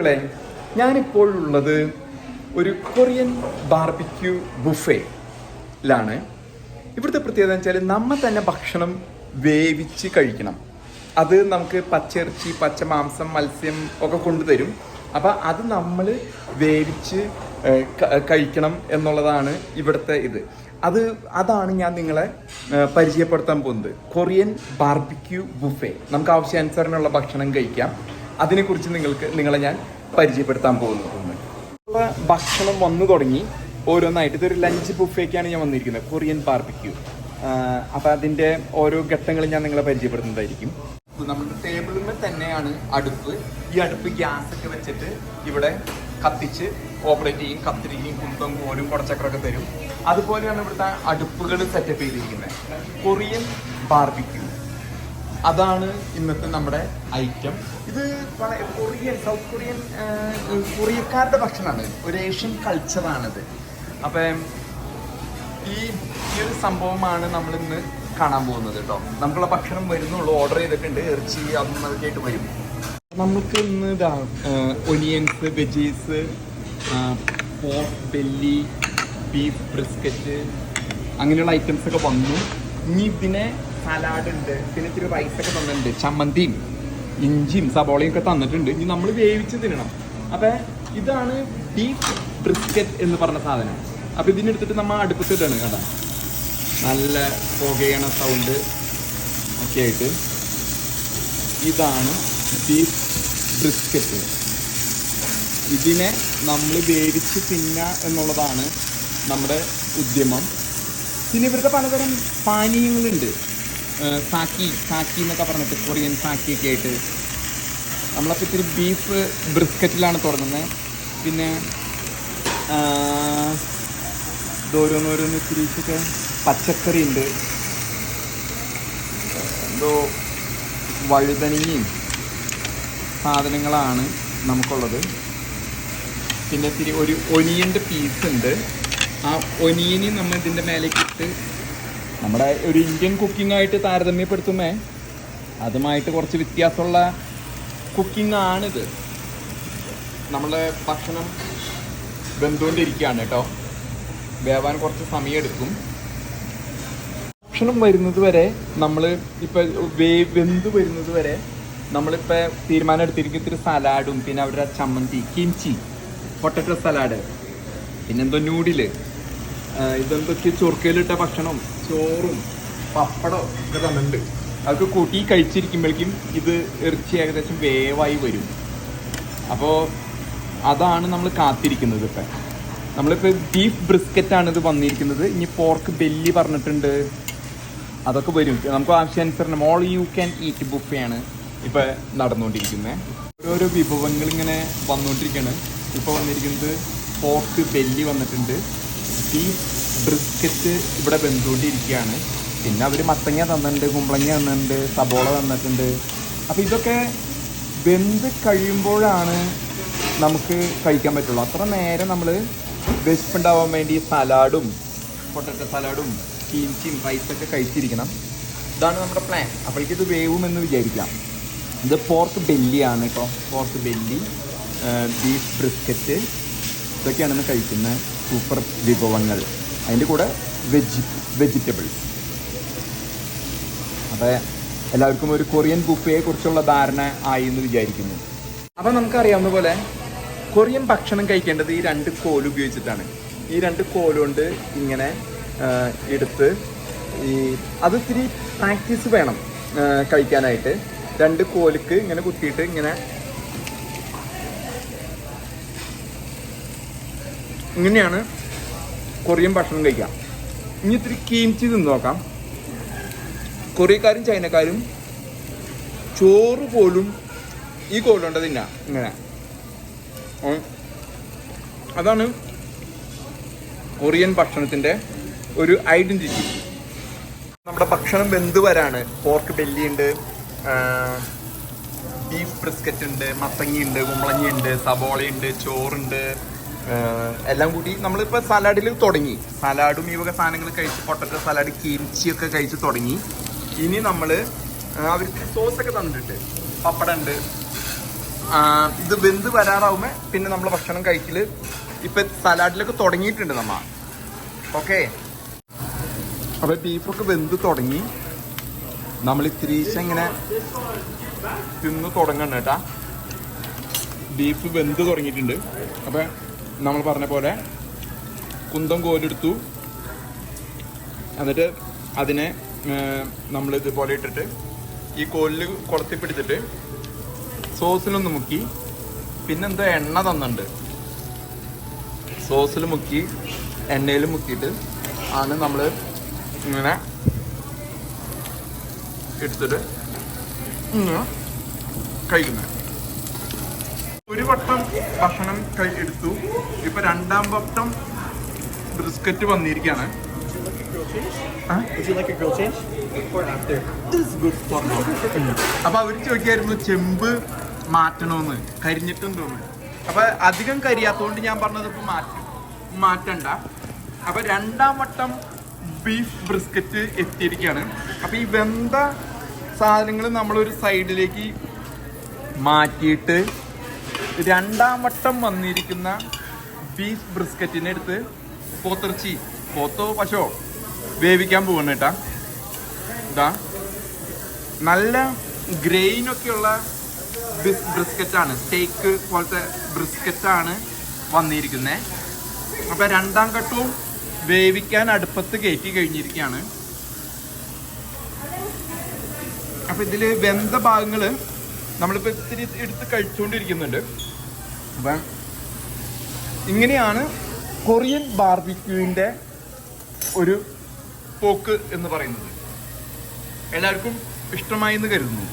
ളെ ഞാനിപ്പോഴുള്ളത് ഒരു Korean barbecue ബുഫേയിലാണ്. ഇവിടുത്തെ പ്രത്യേകത എന്ന് വെച്ചാൽ നമ്മൾ തന്നെ ഭക്ഷണം വേവിച്ച് കഴിക്കണം. അത് നമുക്ക് പച്ചിറച്ചി, പച്ച മാംസം, മത്സ്യം ഒക്കെ കൊണ്ടുതരും. അപ്പം അത് നമ്മൾ വേവിച്ച് കഴിക്കണം എന്നുള്ളതാണ് ഇവിടുത്തെ ഇത്. അതാണ് ഞാൻ നിങ്ങളെ പരിചയപ്പെടുത്താൻ പോകുന്നത്. Korean barbecue buffet. നമുക്ക് ആവശ്യാനുസരണമുള്ള ഭക്ഷണം കഴിക്കാം. അതിനെക്കുറിച്ച് നിങ്ങളെ ഞാൻ പരിചയപ്പെടുത്താൻ പോകുന്നു. ഭക്ഷണം വന്നു തുടങ്ങി ഓരോന്നായിട്ട്. ഇതൊരു ലഞ്ച് ബുഫേക്കാണ് ഞാൻ വന്നിരിക്കുന്നത്, കൊറിയൻ ബാർബിക്യൂ. അപ്പം അതിൻ്റെ ഓരോ ഘട്ടങ്ങളും ഞാൻ നിങ്ങളെ പരിചയപ്പെടുത്തുന്നതായിരിക്കും. നമ്മുടെ ടേബിളിൽ തന്നെയാണ് അടുപ്പ്. ഈ അടുപ്പ് ഗ്യാസൊക്കെ വെച്ചിട്ട് ഇവിടെ കത്തിച്ച് ഓപ്പറേറ്റ് ചെയ്യും. കത്തിരിക്കും, കുന്തം, കോലും, കുടച്ചക്രമൊക്കെ തരും. അതുപോലെയാണ് ഇവിടുത്തെ അടുപ്പുകൾ സെറ്റപ്പ് ചെയ്തിരിക്കുന്നത്. കൊറിയൻ ബാർബിക്യൂ അതാണ് ഇന്നത്തെ നമ്മുടെ ഐറ്റം. ഇത് സൗത്ത് കൊറിയൻ കൊറിയക്കാരുടെ ഭക്ഷണമാണ്, ഒരു ഏഷ്യൻ കൾച്ചറാണിത്. അപ്പം ഈ ഒരു സംഭവമാണ് നമ്മളിന്ന് കാണാൻ പോകുന്നത് കേട്ടോ. നമുക്കുള്ള ഭക്ഷണം വരുന്നുള്ളൂ, ഓർഡർ ചെയ്തിട്ടുണ്ട്. ഇറച്ചി അതൊന്നും അതൊക്കെയായിട്ട് വരും. നമുക്ക് ഇന്ന് onions, veggies, pork belly, beef brisket, അങ്ങനെയുള്ള ഐറ്റംസ് ഒക്കെ വന്നു. ഇനി ഇതിനെ സലാഡ് ഉണ്ട്, പിന്നെ ഇത്തിരി റൈസൊക്കെ തന്നിട്ടുണ്ട്, ചമ്മന്തിയും ഇഞ്ചിയും സബോളയും ഒക്കെ തന്നിട്ടുണ്ട്. ഇനി നമ്മൾ വേവിച്ച് തിന്നണം. അപ്പം ഇതാണ് ബീഫ് ബ്രിസ്ക്കറ്റ് എന്ന് പറഞ്ഞ സാധനം. അപ്പം ഇതിനെടുത്തിട്ട് നമ്മൾ അടുപ്പത്തിട്ടാണ് കേട്ടോ. നല്ല പുകയണ സൗണ്ട് ഒക്കെ ആയിട്ട്. ഇതാണ് ബീഫ് ബ്രിസ്ക്കറ്റ്. ഇതിനെ നമ്മൾ വേവിച്ച് തിന്നുക എന്നുള്ളതാണ് നമ്മുടെ ഉദ്യമം. പിന്നെ ഇവരുടെ പലതരം പാനീയങ്ങളുണ്ട്. സാക്കി എന്നൊക്കെ പറഞ്ഞിട്ട്, കൊറിയൻ സാക്കിയൊക്കെ ആയിട്ട്. നമ്മളപ്പോൾ ഇത്തിരി ബീഫ് ബ്രിസ്ക്കറ്റിലാണ് തുടങ്ങുന്നത്. പിന്നെ ഓരോന്നോരോന്ന് ഇത്തിരിച്ചൊക്കെ പച്ചക്കറി ഉണ്ട്, എന്തോ വഴുതനങ്ങയും സാധനങ്ങളാണ് നമുക്കുള്ളത്. പിന്നെ ഇത്തിരി ഒരു ഒനിയൻ്റെ പീസ് ഉണ്ട്. ആ ഒനിയന് നമ്മൾ ഇതിൻ്റെ മേലേക്ക് ഇട്ട് നമ്മുടെ ഒരു ഇന്ത്യൻ കുക്കിങ്ങായിട്ട് താരതമ്യപ്പെടുത്തുമ്പോൾ അതുമായിട്ട് കുറച്ച് വ്യത്യാസമുള്ള കുക്കിംഗ് ആണിത്. നമ്മളെ ഭക്ഷണം വെന്തുകൊണ്ടിരിക്കുകയാണ് കേട്ടോ. വേവാൻ കുറച്ച് സമയമെടുക്കും. ഭക്ഷണം വരുന്നത് വരെ നമ്മൾ ഇപ്പം വെന്ത് വരുന്നത് വരെ നമ്മളിപ്പോൾ തീരുമാനം എടുത്തിരിക്കും. ഇത്തിരി സലാഡും, പിന്നെ അവരുടെ ചമ്മന്തി, കിംചി, പൊട്ടറ്റോ സലാഡ്, പിന്നെന്തോ നൂഡില്, ഇതെന്തൊക്കെ ചൊറുക്കയിലിട്ട ഭക്ഷണം, ചോറും പപ്പടവും ഒക്കെ തന്നിട്ടുണ്ട്. അതൊക്കെ കൂട്ടി കഴിച്ചിരിക്കുമ്പോഴേക്കും ഇത് ഇറച്ചി ഏകദേശം വേവായി വരും. അപ്പോൾ അതാണ് നമ്മൾ കാത്തിരിക്കുന്നത്. ഇപ്പം നമ്മളിപ്പോൾ ബീഫ് ബ്രിസ്ക്കറ്റാണ് ഇത് വന്നിരിക്കുന്നത്. ഇനി പോർക്ക് ബെല്ലി പറഞ്ഞിട്ടുണ്ട്, അതൊക്കെ വരും. നമുക്ക് ആവശ്യാനുസരണം ഓൾ യു ക്യാൻ ഈറ്റ് ബുഫയാണ് ഇപ്പം നടന്നുകൊണ്ടിരിക്കുന്നത്. ഓരോരോ വിഭവങ്ങൾ ഇങ്ങനെ വന്നുകൊണ്ടിരിക്കുകയാണ്. ഇപ്പോൾ വന്നിരിക്കുന്നത് പോർക്ക് ബെല്ലി വന്നിട്ടുണ്ട്, ബീഫ് ബ്രിസ്ക്കറ്റ് ഇവിടെ വെന്തുകൊണ്ടിരിക്കുകയാണ്. പിന്നെ അവർ മത്തങ്ങ തന്നിട്ടുണ്ട്, കുമ്പളങ്ങ തന്നിട്ടുണ്ട്, സബോള തന്നിട്ടുണ്ട്. അപ്പോൾ ഇതൊക്കെ വെന്ത് കഴിയുമ്പോഴാണ് നമുക്ക് കഴിക്കാൻ പറ്റുള്ളൂ. അത്ര നേരം നമ്മൾ വിശപ്പുണ്ടാവാൻ വേണ്ടി സലാഡും, പൊട്ടറ്റോ സലാഡും, ചീൻചിയും റൈസൊക്കെ കഴിച്ചിരിക്കണം. ഇതാണ് നമ്മുടെ പ്ലാൻ. അപ്പോഴേക്കും ഇത് വേവുമെന്ന് വിചാരിക്കാം. ഇത് പോർക്ക് ബെല്ലിയാണ് കേട്ടോ. പോർക്ക് ബെല്ലി, ബീഫ് ബ്രിസ്ക്കറ്റ്, ഇതൊക്കെയാണ് ഇന്ന് കഴിക്കുന്ന സൂപ്പർ വിഭവങ്ങൾ. അതിൻ്റെ കൂടെ വെജിറ്റബിൾസ്. അപ്പോൾ എല്ലാവർക്കും ഒരു കൊറിയൻ ബുഫയെ കുറിച്ചുള്ള ധാരണ ആയി എന്ന് വിചാരിക്കുന്നു. അപ്പോൾ നമുക്കറിയാവുന്ന പോലെ കൊറിയൻ ഭക്ഷണം കഴിക്കേണ്ടത് ഈ 2 കോല് ഉപയോഗിച്ചിട്ടാണ്. ഈ 2 കോലുകൊണ്ട് ഇങ്ങനെ എടുത്ത് അത് ഇത്തിരി പ്രാക്ടീസ് വേണം കഴിക്കാനായിട്ട്. 2 കോലുക്ക് ഇങ്ങനെ കുത്തിയിട്ട് ഇങ്ങനെയാണ് കൊറിയൻ ഭക്ഷണം കഴിക്കാം. ഇനി ഇത്തിരി കീംചി തിന്ന് നോക്കാം. കൊറിയക്കാരും ചൈനക്കാരും ചോറ് പോലും ഈ കോലുകൊണ്ട് തിന്നാം. ഇങ്ങനെ അതാണ് കൊറിയൻ ഭക്ഷണത്തിൻ്റെ ഒരു ഐഡൻറ്റിറ്റി. നമ്മുടെ ഭക്ഷണം വെന്ത് വരാണ്. പോർക്ക് ബെല്ലി ഉണ്ട്, ബീഫ് ബ്രിസ്ക്കറ്റ് ഉണ്ട്, മത്തങ്ങയുണ്ട്, കുമ്പളങ്ങയുണ്ട്, സബോളയുണ്ട്, ചോറുണ്ട്, എല്ലാം കൂടി നമ്മളിപ്പോൾ സലാഡിൽ തുടങ്ങി. സലാഡും ഈ വക സാധനങ്ങൾ കഴിച്ച്, പൊട്ടറ്റോ സലാഡ്, കിംച്ചിയൊക്കെ കഴിച്ച് തുടങ്ങി. ഇനി നമ്മൾ അവർക്ക് സോസൊക്കെ തന്നിട്ടുണ്ട്. പപ്പടം ഉണ്ട്, ഇത് വെന്ത് വരാറാവുമ്പോൾ പിന്നെ നമ്മൾ ഭക്ഷണം കഴിക്കല് ഇപ്പം സലാഡിലൊക്കെ തുടങ്ങിയിട്ടുണ്ട് നമ്മ. ഓക്കെ, അപ്പോൾ ബീഫൊക്കെ വെന്ത് തുടങ്ങി. നമ്മൾ ഇത്തിരീശ ഇങ്ങനെ തിന്ന് തുടങ്ങണം കേട്ടാ. ബീഫ് വെന്ത് തുടങ്ങിയിട്ടുണ്ട്. അപ്പം നമ്മൾ പറഞ്ഞ പോലെ കുന്തം കോലെടുത്തു. എന്നിട്ട് അതിനെ നമ്മൾ ഇതുപോലെ ഇട്ടിട്ട് ഈ കോലിൽ കുളത്തിപ്പിടിച്ചിട്ട് സോസിലൊന്ന് മുക്കി. പിന്നെന്തോ എണ്ണ തന്നുണ്ട്, സോസിൽ മുക്കി എണ്ണയിൽ മുക്കിയിട്ട് ആണ് നമ്മൾ ഇങ്ങനെ എടുത്തിട്ട് ഇങ്ങനെ കഴിക്കുന്നത്. ഒരു വട്ടം ഭക്ഷണം എടുത്തു. ഇപ്പൊ രണ്ടാം വട്ടം ബ്രിസ്ക്കറ്റ് വന്നിരിക്കുകയാണ്. അപ്പൊ അവര് ചോദിക്കായിരുന്നു ചെമ്പ് മാറ്റണോന്ന്, കരിഞ്ഞിട്ടും തോന്നുന്നു. അപ്പൊ അധികം കരിയാത്തോണ്ട് ഞാൻ പറഞ്ഞത് ഇപ്പൊ മാറ്റണ്ട. അപ്പൊ രണ്ടാം വട്ടം ബീഫ് ബ്രിസ്ക്കറ്റ് എത്തിയിരിക്കുകയാണ്. അപ്പൊ ഈ വെന്ത സാധനങ്ങൾ നമ്മളൊരു സൈഡിലേക്ക് മാറ്റിയിട്ട് രണ്ടാം വട്ടം വന്നിരിക്കുന്ന ബീഫ് ബ്രിസ്ക്കറ്റിനെ എടുത്ത് പോത്തിറച്ചി, പോത്തോ പശോ വേവിക്കാൻ പോകണം കേട്ടാ. ഇതാ നല്ല ഗ്രെയിനൊക്കെയുള്ള ബ്രിസ്ക്കറ്റാണ്, സ്റ്റേക്ക് പോലത്തെ ബ്രിസ്ക്കറ്റാണ് വന്നിരിക്കുന്നത്. അപ്പം രണ്ടാം ഘട്ടവും വേവിക്കാൻ അടുപ്പത്ത് കയറ്റി കഴിഞ്ഞിരിക്കുകയാണ്. അപ്പം ഇതിൽ വെന്ത ഭാഗങ്ങൾ നമ്മളിപ്പോൾ ഇത്തിരി എടുത്ത് കഴിച്ചുകൊണ്ടിരിക്കുന്നുണ്ട്. അപ്പം ഇങ്ങനെയാണ് കൊറിയൻ ബാർബിക്യൂവിൻ്റെ ഒരു പോക്ക് എന്ന് പറയുന്നത്. എല്ലാവർക്കും ഇഷ്ടമായി എന്ന് കരുതുന്നു.